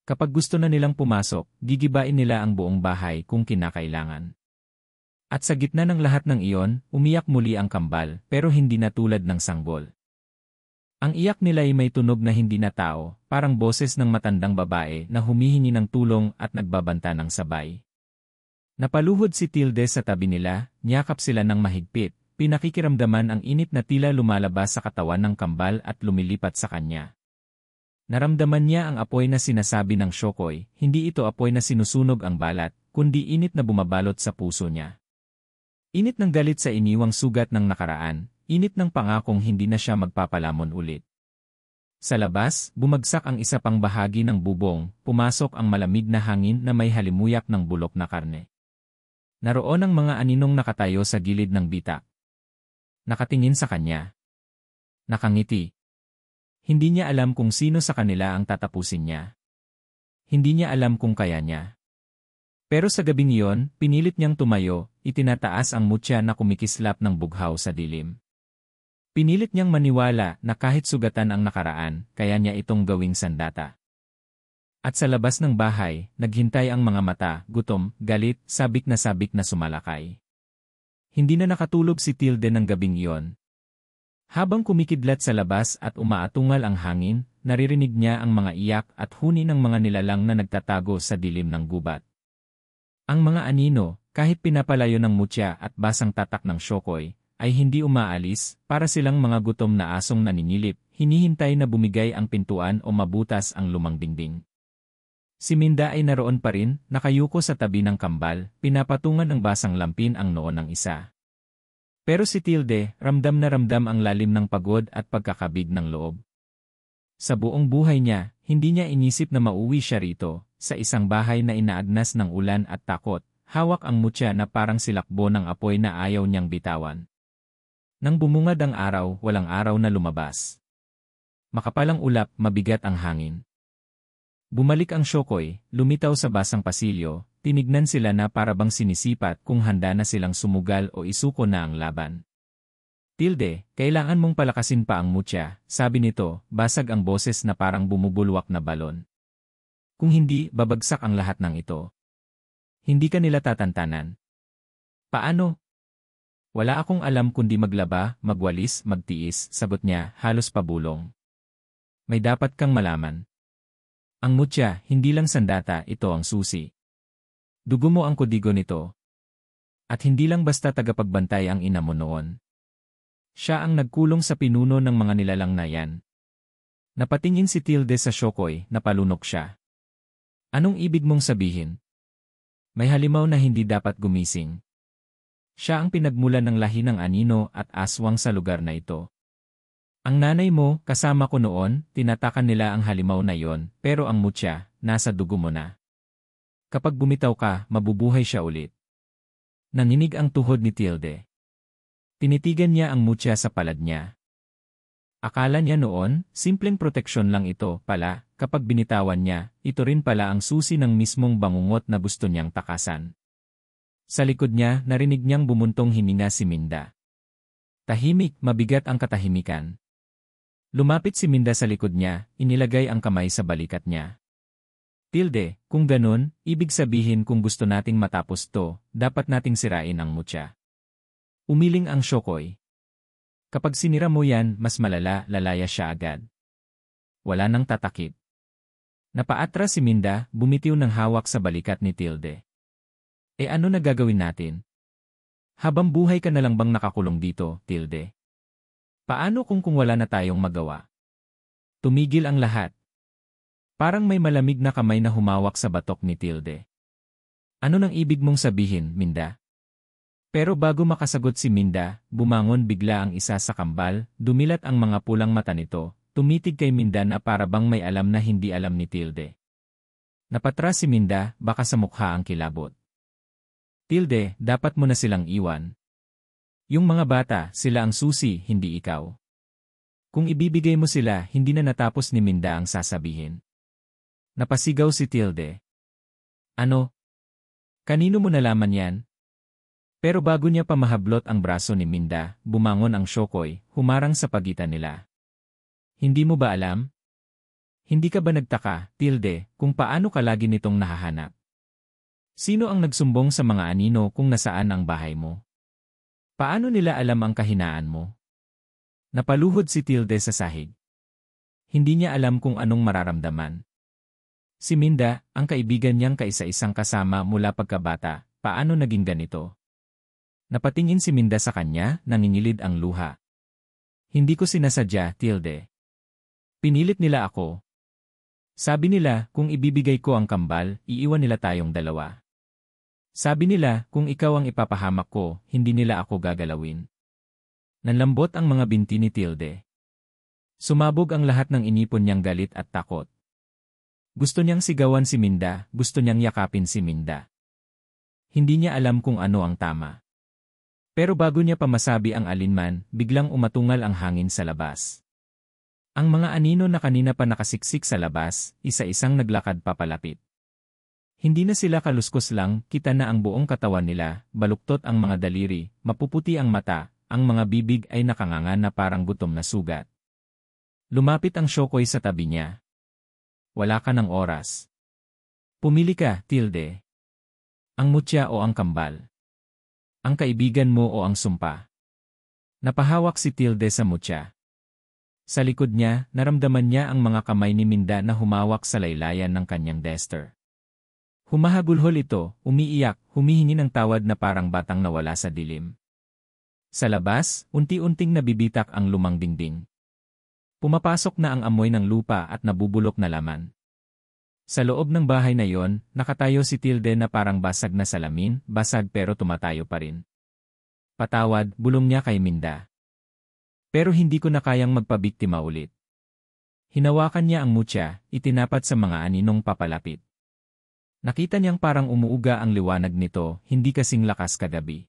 Kapag gusto na nilang pumasok, gigibain nila ang buong bahay kung kinakailangan. At sa gitna ng lahat ng iyon, umiyak muli ang kambal, pero hindi na tulad ng sanggol. Ang iyak nila ay may tunog na hindi na tao, parang boses ng matandang babae na humihingi ng tulong at nagbabanta ng sabay. Napaluhod si Tilde sa tabi nila, niyakap sila ng mahigpit, pinakikiramdaman ang init na tila lumalabas sa katawan ng kambal at lumilipat sa kanya. Naramdaman niya ang apoy na sinasabi ng Shokoy, hindi ito apoy na sinusunog ang balat, kundi init na bumabalot sa puso niya. Init ng galit sa iniwang sugat ng nakaraan, init ng pangakong hindi na siya magpapalamon ulit. Sa labas, bumagsak ang isa pang bahagi ng bubong, pumasok ang malamig na hangin na may halimuyak ng bulok na karne. Naroon ang mga aninong nakatayo sa gilid ng bitak. Nakatingin sa kanya. Nakangiti. Hindi niya alam kung sino sa kanila ang tatapusin niya. Hindi niya alam kung kaya niya. Pero sa gabing iyon, pinilit niyang tumayo, itinataas ang mutya na kumikislap ng bughaw sa dilim. Pinilit niyang maniwala na kahit sugatan ang nakaraan, kaya niya itong gawing sandata. At sa labas ng bahay, naghintay ang mga mata, gutom, galit, sabik na sumalakay. Hindi na nakatulog si Tilde ng gabing iyon. Habang kumikidlat sa labas at umaatungal ang hangin, naririnig niya ang mga iyak at huni ng mga nilalang na nagtatago sa dilim ng gubat. Ang mga anino, kahit pinapalayo ng mutya at basang tatak ng Shokoy, ay hindi umaalis, para silang mga gutom na asong naninilip, hinihintay na bumigay ang pintuan o mabutas ang lumang dingding. Si Minda ay naroon pa rin, nakayuko sa tabi ng kambal, pinapatungan ng basang lampin ang noo ng isa. Pero si Tilde, ramdam na ramdam ang lalim ng pagod at pagkakabig ng loob. Sa buong buhay niya, hindi niya inisip na mauwi siya rito, sa isang bahay na inaagnas ng ulan at takot, hawak ang mutya na parang silakbo ng apoy na ayaw niyang bitawan. Nang bumungad ang araw, walang araw na lumabas. Makapalang ulap, mabigat ang hangin. Bumalik ang Shokoy, lumitaw sa basang pasilyo, tinignan sila na parabang sinisipat kung handa na silang sumugal o isuko na ang laban. Tilde, kailangan mong palakasin pa ang mutya, sabi nito, basag ang boses na parang bumubulwak na balon. Kung hindi, babagsak ang lahat ng ito. Hindi ka nila tatantanan. Paano? Wala akong alam kundi maglaba, magwalis, magtiis, sagot niya, halos pabulong. May dapat kang malaman. Ang mutya, hindi lang sandata, ito ang susi. Dugo mo ang kodigo nito. At hindi lang basta tagapagbantay ang ina mo noon. Siya ang nagkulong sa pinuno ng mga nilalang na yan. Napatingin si Tilde sa Shokoy, napalunok siya. Anong ibig mong sabihin? May halimaw na hindi dapat gumising. Siya ang pinagmulan ng lahi ng anino at aswang sa lugar na ito. Ang nanay mo, kasama ko noon, tinatakan nila ang halimaw na yon, pero ang mutya, nasa dugo mo na. Kapag bumitaw ka, mabubuhay siya ulit. Nanginig ang tuhod ni Tilde. Tinitigan niya ang mutya sa palad niya. Akala niya noon, simpleng proteksyon lang ito, pala, kapag binitawan niya, ito rin pala ang susi ng mismong bangungot na gusto niyang takasan. Sa likod niya, narinig niyang bumuntong hininga si Minda. Tahimik, mabigat ang katahimikan. Lumapit si Minda sa likod niya, inilagay ang kamay sa balikat niya. Tilde, kung ganun, ibig sabihin kung gusto nating matapos to, dapat nating sirain ang mutya. Umiling ang Shokoy. Kapag sinira mo yan, mas malala, lalaya siya agad. Wala nang tatakip. Napaatras si Minda, bumitiw ng hawak sa balikat ni Tilde. Ano na gagawin natin? Habang buhay ka na lang bang nakakulong dito, Tilde? Paano kung wala na tayong magawa? Tumigil ang lahat. Parang may malamig na kamay na humawak sa batok ni Tilde. Ano nang ibig mong sabihin, Minda? Pero bago makasagot si Minda, bumangon bigla ang isa sa kambal, dumilat ang mga pulang mata nito, tumitig kay Minda na parabang may alam na hindi alam ni Tilde. Napatras si Minda, baka sa mukha ang kilabot. Tilde, dapat mo na silang iwan. Yung mga bata, sila ang susi, hindi ikaw. Kung ibibigay mo sila, hindi na natapos ni Minda ang sasabihin. Napasigaw si Tilde. Ano? Kanino mo nalaman yan? Pero bago niya pa mahablot ang braso ni Minda, bumangon ang Shokoy, humarang sa pagitan nila. Hindi mo ba alam? Hindi ka ba nagtaka, Tilde, kung paano ka lagi nitong nahahanap? Sino ang nagsumbong sa mga anino kung nasaan ang bahay mo? Paano nila alam ang kahinaan mo? Napaluhod si Tilde sa sahig. Hindi niya alam kung anong mararamdaman. Si Minda, ang kaibigan niyang kaisa-isang kasama mula pagkabata, paano naging ganito? Napatingin si Minda sa kanya, nangingilid ang luha. Hindi ko sinasadya, Tilde. Pinilit nila ako. Sabi nila, kung ibibigay ko ang kambal, iiwan nila tayong dalawa. Sabi nila, kung ikaw ang ipapahamak ko, hindi nila ako gagalawin. Nanlambot ang mga binti ni Tilde. Sumabog ang lahat ng inipon niyang galit at takot. Gusto niyang sigawan si Minda, gusto niyang yakapin si Minda. Hindi niya alam kung ano ang tama. Pero bago niya pa masabi ang alinman, biglang umatungal ang hangin sa labas. Ang mga anino na kanina pa nakasiksik sa labas, isa-isang naglakad papalapit. Hindi na sila kaluskos lang, kita na ang buong katawan nila, baluktot ang mga daliri, mapuputi ang mata, ang mga bibig ay nakanganga na parang gutom na sugat. Lumapit ang Shokoy sa tabi niya. Wala ka ng oras. Pumili ka, Tilde. Ang mutya o ang kambal? Ang kaibigan mo o ang sumpa? Napahawak si Tilde sa mutya. Sa likod niya, naramdaman niya ang mga kamay ni Minda na humawak sa laylayan ng kanyang dester. Humahagulhol ito, umiiyak, humihingi ng tawad na parang batang nawala sa dilim. Sa labas, unti-unting nabibitak ang lumang dingding. Pumapasok na ang amoy ng lupa at nabubulok na laman. Sa loob ng bahay na yon, nakatayo si Tilde na parang basag na salamin, basag pero tumatayo pa rin. Patawad, bulong niya kay Minda. Pero hindi ko na kayang magpabiktima ulit. Hinawakan niya ang mutya, itinapat sa mga aninong papalapit. Nakita niyang parang umuuga ang liwanag nito, hindi kasing lakas kagabi.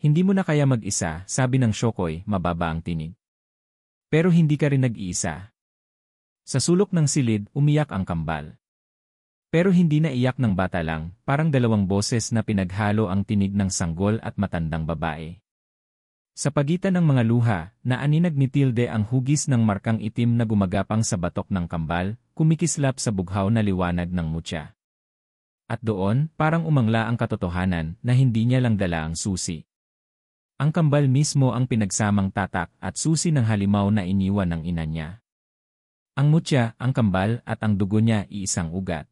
Hindi mo na kaya mag-isa, sabi ng Shokoy, mababa ang tinig. Pero hindi ka rin nag-iisa. Sa sulok ng silid, umiyak ang kambal. Pero hindi na iyak ng bata lang, parang dalawang boses na pinaghalo ang tinig ng sanggol at matandang babae. Sa pagitan ng mga luha, naaninag ni Tilde ang hugis ng markang itim na gumagapang sa batok ng kambal, kumikislap sa bughaw na liwanag ng mutya. At doon, parang umangla ang katotohanan na hindi niya lang dala ang susi. Ang kambal mismo ang pinagsamang tatak at susi ng halimaw na iniwan ng ina niya. Ang mutya, ang kambal at ang dugo niya iisang ugat.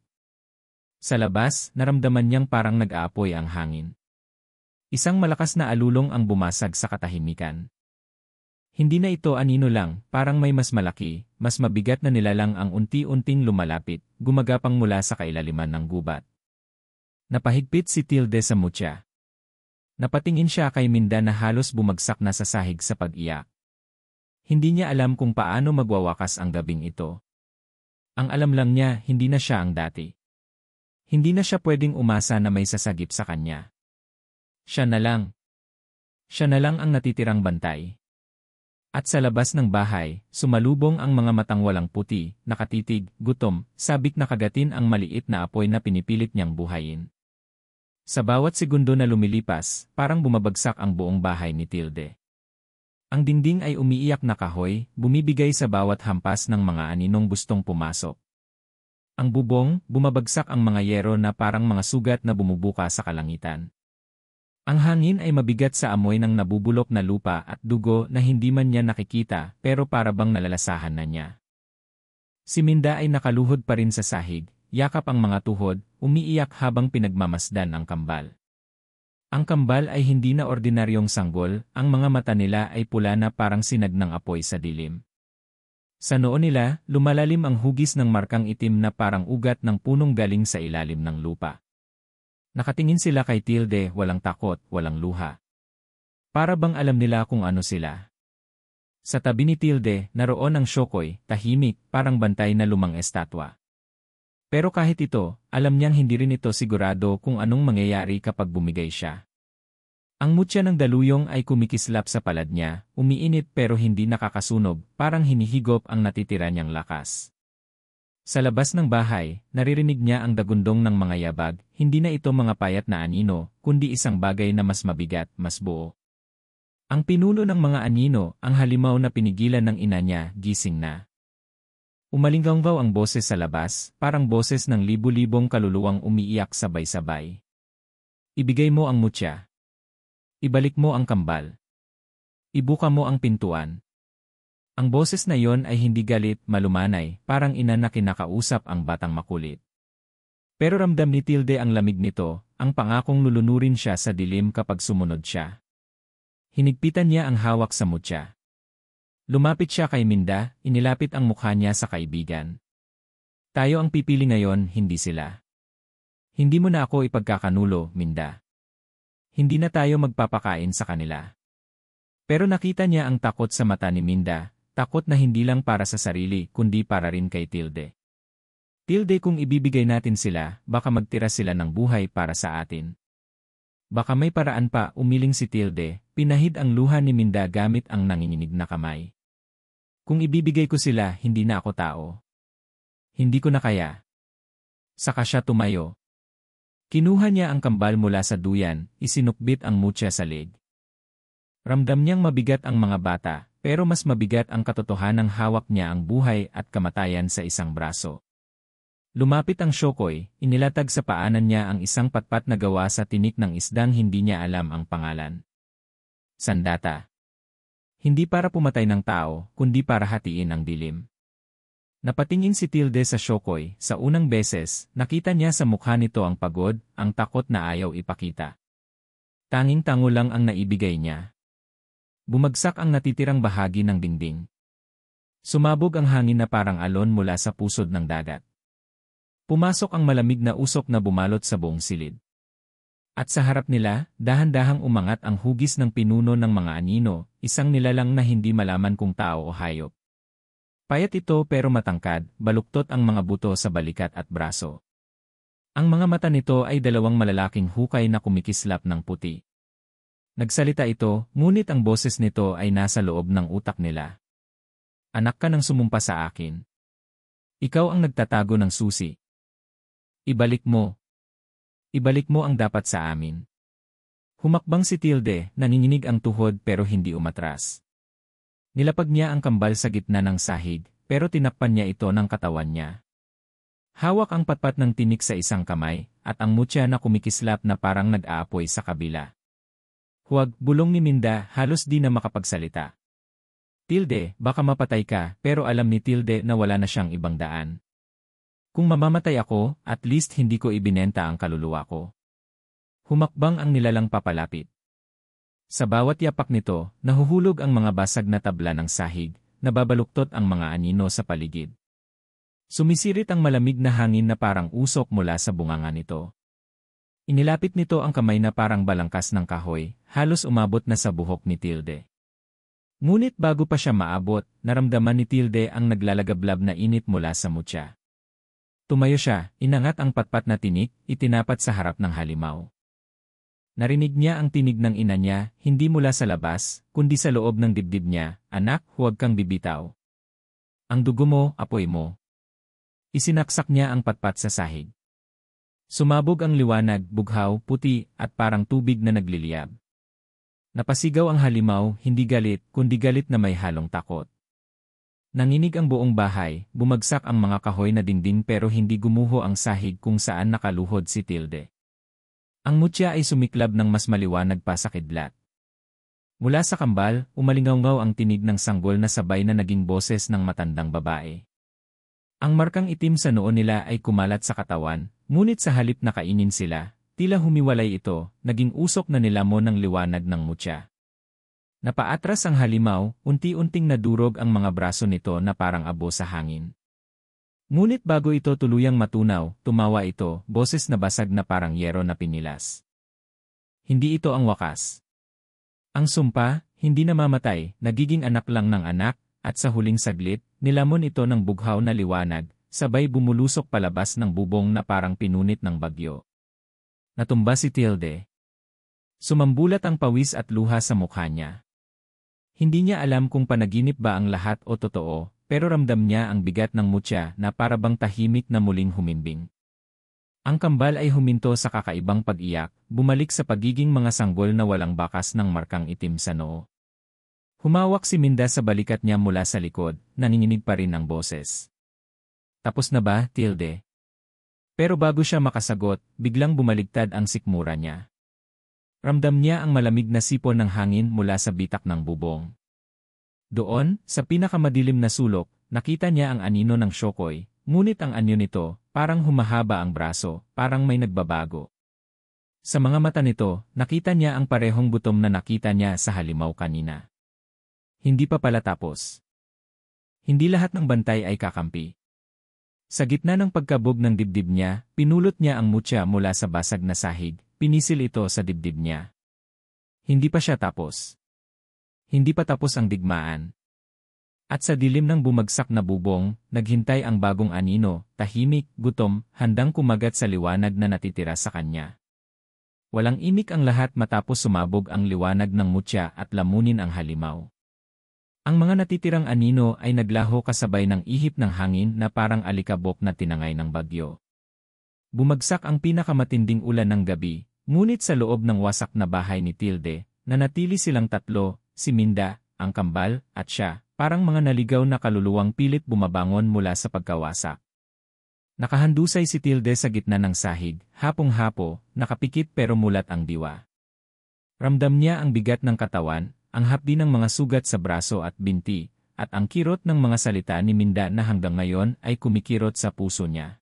Sa labas, naramdaman niyang parang nag-aapoy ang hangin. Isang malakas na alulong ang bumasag sa katahimikan. Hindi na ito anino lang, parang may mas malaki, mas mabigat na nilalang ang unti-unting lumalapit, gumagapang mula sa kailaliman ng gubat. Napahigpit si Tilde sa mutya. Napatingin siya kay Minda na halos bumagsak na sa sahig sa pag-iyak. Hindi niya alam kung paano magwawakas ang gabing ito. Ang alam lang niya, hindi na siya ang dati. Hindi na siya pwedeng umasa na may sasagip sa kanya. Siya na lang. Siya na lang ang natitirang bantay. At sa labas ng bahay, sumalubong ang mga matang walang puti, nakatitig, gutom, sabik na kagatin ang maliit na apoy na pinipilit niyang buhayin. Sa bawat segundo na lumilipas, parang bumabagsak ang buong bahay ni Tilde. Ang dingding ay umiiyak na kahoy, bumibigay sa bawat hampas ng mga aninong gustong pumasok. Ang bubong, bumabagsak ang mga yero na parang mga sugat na bumubuka sa kalangitan. Ang hangin ay mabigat sa amoy ng nabubulok na lupa at dugo na hindi man niya nakikita pero para bang nalalasahan na niya. Si Minda ay nakaluhod pa rin sa sahig, yakap ang mga tuhod, umiiyak habang pinagmamasdan ang kambal. Ang kambal ay hindi na ordinaryong sanggol, ang mga mata nila ay pula na parang sinag ng apoy sa dilim. Sa noo nila, lumalalim ang hugis ng markang itim na parang ugat ng punong galing sa ilalim ng lupa. Nakatingin sila kay Tilde, walang takot, walang luha. Para bang alam nila kung ano sila. Sa tabi ni Tilde, naroon ang Shokoy, tahimik, parang bantay na lumang estatwa. Pero kahit ito, alam niyang hindi rin ito sigurado kung anong mangyayari kapag bumigay siya. Ang mutya ng daluyong ay kumikislap sa palad niya, umiinit pero hindi nakakasunog, parang hinihigop ang natitira niyang lakas. Sa labas ng bahay, naririnig niya ang dagundong ng mga yabag, hindi na ito mga payat na anino, kundi isang bagay na mas mabigat, mas buo. Ang pinuno ng mga anino, ang halimaw na pinigilan ng ina niya, gising na. Umalinggaw ang boses sa labas, parang boses ng libu-libong kaluluwang umiiyak sabay-sabay. Ibigay mo ang mutya. Ibalik mo ang kambal. Ibuka mo ang pintuan. Ang boses na yon ay hindi galit, malumanay, parang ina na kinakausap ang batang makulit. Pero ramdam ni Tilde ang lamig nito, ang pangakong lulunurin siya sa dilim kapag sumunod siya. Hinigpitan niya ang hawak sa mutya. Lumapit siya kay Minda, inilapit ang mukha niya sa kaibigan. Tayo ang pipili ngayon, hindi sila. Hindi mo na ako ipagkakanulo, Minda. Hindi na tayo magpapakain sa kanila. Pero nakita niya ang takot sa mata ni Minda, takot na hindi lang para sa sarili, kundi para rin kay Tilde. Tilde, kung ibibigay natin sila, baka magtira sila ng buhay para sa atin. Baka may paraan pa, umiling si Tilde, pinahid ang luha ni Minda gamit ang nanginginig na kamay. Kung ibibigay ko sila, hindi na ako tao. Hindi ko na kaya. Saka siya tumayo. Kinuha niya ang kambal mula sa duyan, isinukbit ang mutya sa leg. Ramdam niyang mabigat ang mga bata, pero mas mabigat ang katotohanang hawak niya ang buhay at kamatayan sa isang braso. Lumapit ang Shokoy, inilatag sa paanan niya ang isang patpat na gawa sa tinik ng isdang hindi niya alam ang pangalan. Sandata. Hindi para pumatay ng tao, kundi para hatiin ang dilim. Napatingin si Tilde sa Shokoy, sa unang beses, nakita niya sa mukha nito ang pagod, ang takot na ayaw ipakita. Tanging tango lang ang naibigay niya. Bumagsak ang natitirang bahagi ng dingding. Sumabog ang hangin na parang alon mula sa pusod ng dagat. Pumasok ang malamig na usok na bumalot sa buong silid. At sa harap nila, dahan-dahang umangat ang hugis ng pinuno ng mga anino, isang nilalang na hindi malaman kung tao o hayop. Payat ito pero matangkad, baluktot ang mga buto sa balikat at braso. Ang mga mata nito ay dalawang malalaking hukay na kumikislap ng puti. Nagsalita ito, ngunit ang boses nito ay nasa loob ng utak nila. Anak ka nang sumumpa sa akin. Ikaw ang nagtatago ng susi. Ibalik mo. Ibalik mo ang dapat sa amin. Humakbang si Tilde, nanginginig ang tuhod pero hindi umatras. Nilapag niya ang kambal sa gitna ng sahig, pero tinakpan niya ito ng katawan niya. Hawak ang patpat ng tinik sa isang kamay, at ang mutya na kumikislap na parang nag-aapoy sa kabila. Huwag, bulong ni Minda, halos di na makapagsalita. Tilde, baka mapatay ka, pero alam ni Tilde na wala na siyang ibang daan. Kung mamamatay ako, at least hindi ko ibinenta ang kaluluwa ko. Humakbang ang nilalang papalapit. Sa bawat yapak nito, nahuhulog ang mga basag na tabla ng sahig, nababaluktot ang mga anino sa paligid. Sumisirit ang malamig na hangin na parang usok mula sa bunganga nito. Inilapit nito ang kamay na parang balangkas ng kahoy, halos umabot na sa buhok ni Tilde. Ngunit bago pa siya maabot, naramdaman ni Tilde ang naglalagablab na init mula sa mutya. Tumayo siya, inangat ang patpat na tinik, itinapat sa harap ng halimaw. Narinig niya ang tinig ng ina niya, hindi mula sa labas, kundi sa loob ng dibdib niya, "Anak, huwag kang bibitaw. Ang dugo mo, apoy mo." Isinaksak niya ang patpat sa sahig. Sumabog ang liwanag, bughaw, puti, at parang tubig na nagliliyab. Napasigaw ang halimaw, hindi galit, kundi galit na may halong takot. Nanginig ang buong bahay, bumagsak ang mga kahoy na dingding pero hindi gumuho ang sahig kung saan nakaluhod si Tilde. Ang mutya ay sumiklab ng mas maliwanag pa sa kidlat. Mula sa kambal, umalingaw-ngaw ang tinig ng sanggol na sabay na naging boses ng matandang babae. Ang markang itim sa noo nila ay kumalat sa katawan, ngunit sa halip na kainin sila, tila humiwalay ito, naging usok na nilamon ng liwanag ng mutya. Napaatras ang halimaw, unti-unting nadurog ang mga braso nito na parang abo sa hangin. Ngunit bago ito tuluyang matunaw, tumawa ito, boses na basag na parang yero na pinilas. Hindi ito ang wakas. Ang sumpa, hindi namamatay, nagiging anak lang ng anak, at sa huling saglit, nilamon ito ng bughaw na liwanag, sabay bumulusok palabas ng bubong na parang pinunit ng bagyo. Natumba si Tilde. Sumambulat ang pawis at luha sa mukha niya. Hindi niya alam kung panaginip ba ang lahat o totoo, pero ramdam niya ang bigat ng mutya na parabang tahimik na muling humimbing. Ang kambal ay huminto sa kakaibang pag-iyak, bumalik sa pagiging mga sanggol na walang bakas ng markang itim sa noo. Humawak si Minda sa balikat niya mula sa likod, nanginginig pa rin ang boses. Tapos na ba, Tilde? Pero bago siya makasagot, biglang bumaligtad ang sikmura niya. Ramdam niya ang malamig na sipon ng hangin mula sa bitak ng bubong. Doon, sa pinakamadilim na sulok, nakita niya ang anino ng Shokoy, ngunit ang anyo nito, parang humahaba ang braso, parang may nagbabago. Sa mga mata nito, nakita niya ang parehong gutom na nakita niya sa halimaw kanina. Hindi pa pala tapos. Hindi lahat ng bantay ay kakampi. Sa gitna ng pagkabog ng dibdib niya, pinulot niya ang mutya mula sa basag na sahig. Pinisil ito sa dibdib niya. Hindi pa siya tapos. Hindi pa tapos ang digmaan. At sa dilim ng bumagsak na bubong, naghintay ang bagong anino, tahimik, gutom, handang kumagat sa liwanag na natitira sa kanya. Walang imik ang lahat matapos sumabog ang liwanag ng mutya at lamunin ang halimaw. Ang mga natitirang anino ay naglaho kasabay ng ihip ng hangin na parang alikabok na tinangay ng bagyo. Bumagsak ang pinakamatinding ulan ng gabi. Ngunit sa loob ng wasak na bahay ni Tilde, nanatili silang tatlo, si Minda, ang kambal, at siya, parang mga naligaw na kaluluwang pilit bumabangon mula sa pagkawasak. Nakahandusay si Tilde sa gitna ng sahig, hapong-hapo, nakapikit pero mulat ang diwa. Ramdam niya ang bigat ng katawan, ang hapdi ng mga sugat sa braso at binti, at ang kirot ng mga salita ni Minda na hanggang ngayon ay kumikirot sa puso niya.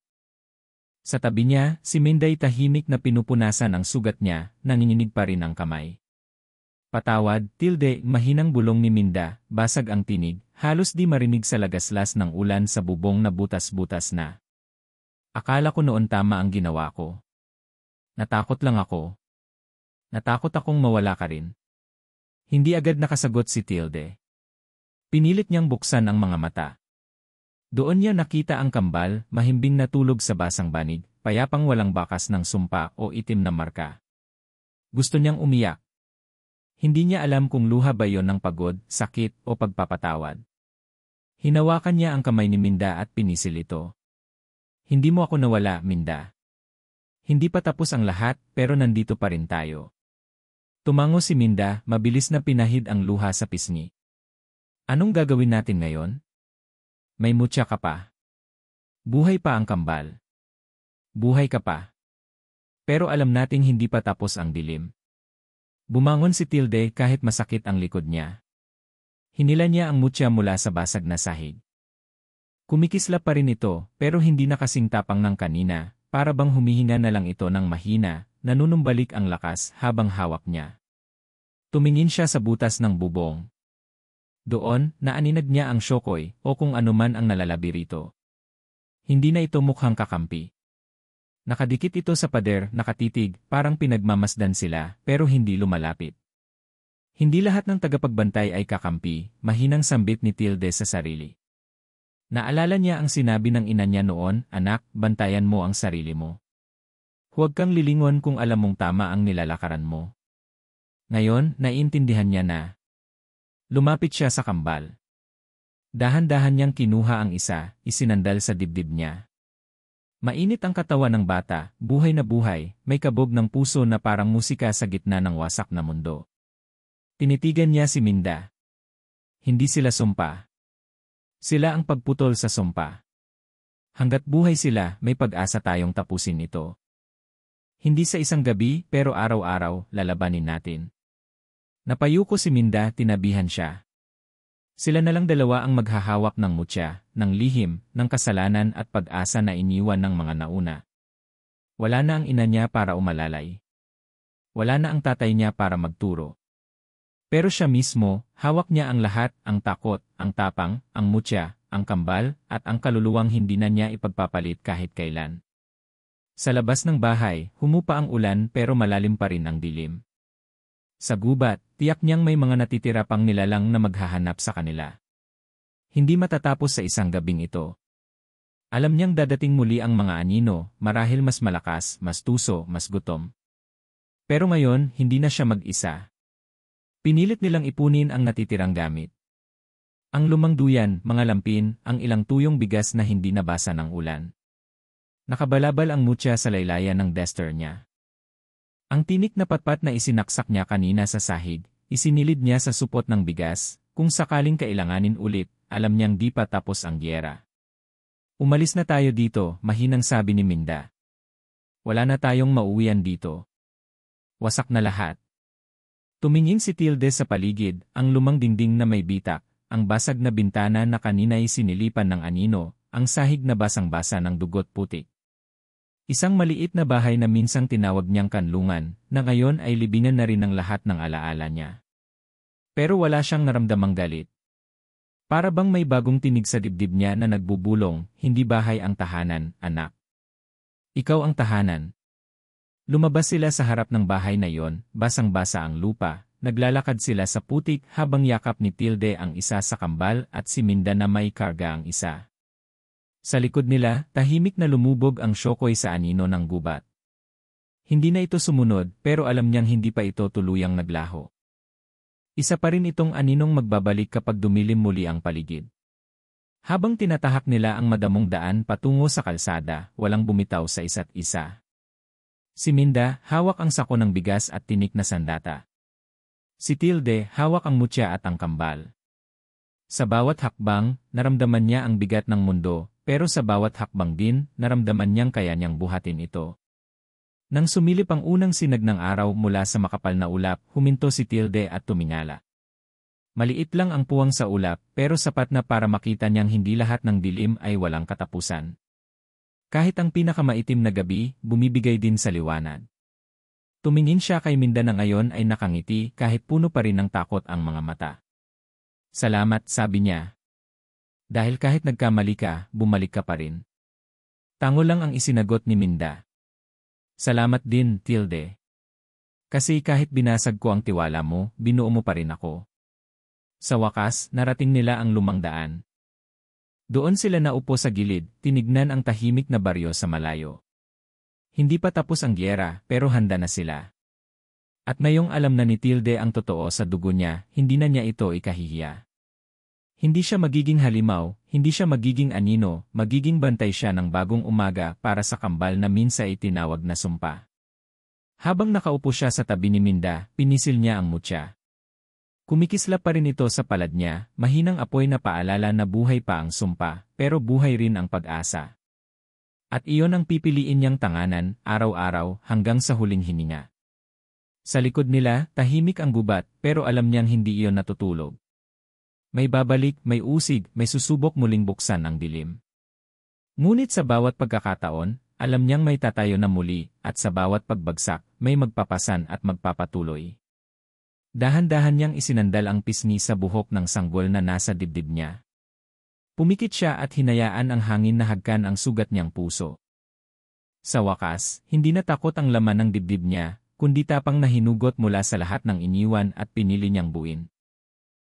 Sa tabi niya, si Minday tahimik na pinupunasan ang sugat niya, nanginginig pa rin ang kamay. Patawad, Tilde, mahinang bulong ni Minda, basag ang tinig, halos di marinig sa lagaslas ng ulan sa bubong na butas-butas na. Akala ko noon tama ang ginawa ko. Natakot lang ako. Natakot akong mawala ka rin. Hindi agad nakasagot si Tilde. Pinilit niyang buksan ang mga mata. Doon niya nakita ang kambal, mahimbing natulog sa basang banig, payapang walang bakas ng sumpa o itim na marka. Gusto niyang umiyak. Hindi niya alam kung luha ba yon ng pagod, sakit o pagpapatawad. Hinawakan niya ang kamay ni Minda at pinisil ito. Hindi mo ako nawala, Minda. Hindi pa tapos ang lahat, pero nandito pa rin tayo. Tumango si Minda, mabilis na pinahid ang luha sa pisngi. Anong gagawin natin ngayon? May mutya ka pa. Buhay pa ang kambal. Buhay ka pa. Pero alam nating hindi pa tapos ang dilim. Bumangon si Tilde kahit masakit ang likod niya. Hinila niya ang mutya mula sa basag na sahig. Kumikislap pa rin ito, pero hindi na kasing tapang ng kanina. Para bang humihinga na lang ito ng mahina, nanunumbalik ang lakas habang hawak niya. Tumingin siya sa butas ng bubong. Doon, naaninag niya ang syokoy o kung anuman ang nalalabi rito. Hindi na ito mukhang kakampi. Nakadikit ito sa pader, nakatitig, parang pinagmamasdan sila, pero hindi lumalapit. Hindi lahat ng tagapagbantay ay kakampi, mahinang sambit ni Tilde sa sarili. Naalala niya ang sinabi ng ina niya noon, anak, bantayan mo ang sarili mo. Huwag kang lilingon kung alam mong tama ang nilalakaran mo. Ngayon, naiintindihan niya na. Lumapit siya sa kambal. Dahan-dahan niyang kinuha ang isa, isinandal sa dibdib niya. Mainit ang katawan ng bata, buhay na buhay, may kabog ng puso na parang musika sa gitna ng wasak na mundo. Tinitigan niya si Minda. Hindi sila sumpa. Sila ang pagputol sa sumpa. Hanggat buhay sila, may pag-asa tayong tapusin ito. Hindi sa isang gabi, pero araw-araw, lalabanin natin. Napayuko si Minda, tinabihan siya. Sila na lang dalawa ang maghahawak ng mutya, ng lihim, ng kasalanan at pag-asa na iniwan ng mga nauna. Wala na ang ina niya para umalalay. Wala na ang tatay niya para magturo. Pero siya mismo, hawak niya ang lahat, ang takot, ang tapang, ang mutya, ang kambal, at ang kaluluwang hindi na niya ipagpapalit kahit kailan. Sa labas ng bahay, humupa ang ulan pero malalim pa rin ang dilim. Sa gubat, tiyak niyang may mga natitira pang nilalang na maghahanap sa kanila. Hindi matatapos sa isang gabing ito. Alam niyang dadating muli ang mga anino, marahil mas malakas, mas tuso, mas gutom. Pero ngayon, hindi na siya mag-isa. Pinilit nilang ipunin ang natitirang gamit. Ang lumang duyan, mga lampin, ang ilang tuyong bigas na hindi nabasa ng ulan. Nakabalabal ang mutya sa laylayan ng duster niya. Ang tinik na patpat na isinaksak niya kanina sa sahig, isinilid niya sa supot ng bigas, kung sakaling kailanganin ulit, alam niyang di pa tapos ang gyera. Umalis na tayo dito, mahinang sabi ni Minda. Wala na tayong mauwian dito. Wasak na lahat. Tumingin si Tilde sa paligid, ang lumang dingding na may bitak, ang basag na bintana na kanina'y sinilipan ng anino, ang sahig na basang-basa ng dugot putik. Isang maliit na bahay na minsang tinawag niyang kanlungan, na ngayon ay libingan na rin ng lahat ng alaala niya. Pero wala siyang naramdamang galit. Para bang may bagong tinig sa dibdib niya na nagbubulong, hindi bahay ang tahanan, anak. Ikaw ang tahanan. Lumabas sila sa harap ng bahay na yon, basang-basa ang lupa, naglalakad sila sa putik habang yakap ni Tilde ang isa sa kambal at si Minda na may karga ang isa. Sa likod nila, tahimik na lumubog ang syokoy sa anino ng gubat. Hindi na ito sumunod pero alam niyang hindi pa ito tuluyang naglaho. Isa pa rin itong aninong magbabalik kapag dumilim muli ang paligid. Habang tinatahak nila ang madamong daan patungo sa kalsada, walang bumitaw sa isa't isa. Si Minda, hawak ang sako ng bigas at tinik na sandata. Si Tilde, hawak ang mutya at ang kambal. Sa bawat hakbang, naramdaman niya ang bigat ng mundo, pero sa bawat hakbang din, naramdaman niyang kaya niyang buhatin ito. Nang sumilip ang unang sinag ng araw mula sa makapal na ulap, huminto si Tilde at tumingala. Maliit lang ang puwang sa ulap, pero sapat na para makita niyang hindi lahat ng dilim ay walang katapusan. Kahit ang pinakamaitim na gabi, bumibigay din sa liwanag. Tumingin siya kay Minda na ngayon ay nakangiti kahit puno pa rin ng takot ang mga mata. Salamat, sabi niya. Dahil kahit nagkamali ka, bumalik ka pa rin. Tango lang ang isinagot ni Minda. Salamat din, Tilde. Kasi kahit binasag ko ang tiwala mo, binuo mo pa rin ako. Sa wakas, narating nila ang lumang daan. Doon sila naupo sa gilid, tinignan ang tahimik na baryo sa malayo. Hindi pa tapos ang gyera, pero handa na sila. At ngayong alam na ni Tilde ang totoo sa dugo niya, hindi na niya ito ikahihiya. Hindi siya magiging halimaw, hindi siya magiging anino, magiging bantay siya ng bagong umaga para sa kambal na minsan itinawag na sumpa. Habang nakaupo siya sa tabi ni Minda, pinisil niya ang mutya. Kumikislap pa rin ito sa palad niya, mahinang apoy na paalala na buhay pa ang sumpa, pero buhay rin ang pag-asa. At iyon ang pipiliin niyang tanganan, araw-araw, hanggang sa huling hininga. Sa likod nila, tahimik ang gubat, pero alam niyang hindi iyon natutulog. May babalik, may usig, may susubok muling buksan ang dilim. Ngunit sa bawat pagkakataon, alam niyang may tatayo na muli, at sa bawat pagbagsak, may magpapasan at magpapatuloy. Dahan-dahan niyang isinandal ang pisngi sa buhok ng sanggol na nasa dibdib niya. Pumikit siya at hinayaan ang hangin na hagkan ang sugat niyang puso. Sa wakas, hindi na takot ang laman ng dibdib niya, kundi tapang na hinugot mula sa lahat ng iniwan at pinili niyang buuin.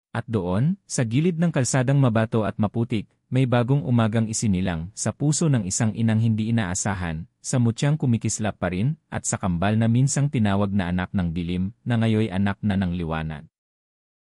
At doon, sa gilid ng kalsadang mabato at maputik, may bagong umagang isinilang sa puso ng isang inang hindi inaasahan, sa mutyang kumikislap pa rin, at sa kambal na minsang tinawag na anak ng dilim, na ngayoy anak na ng liwanag.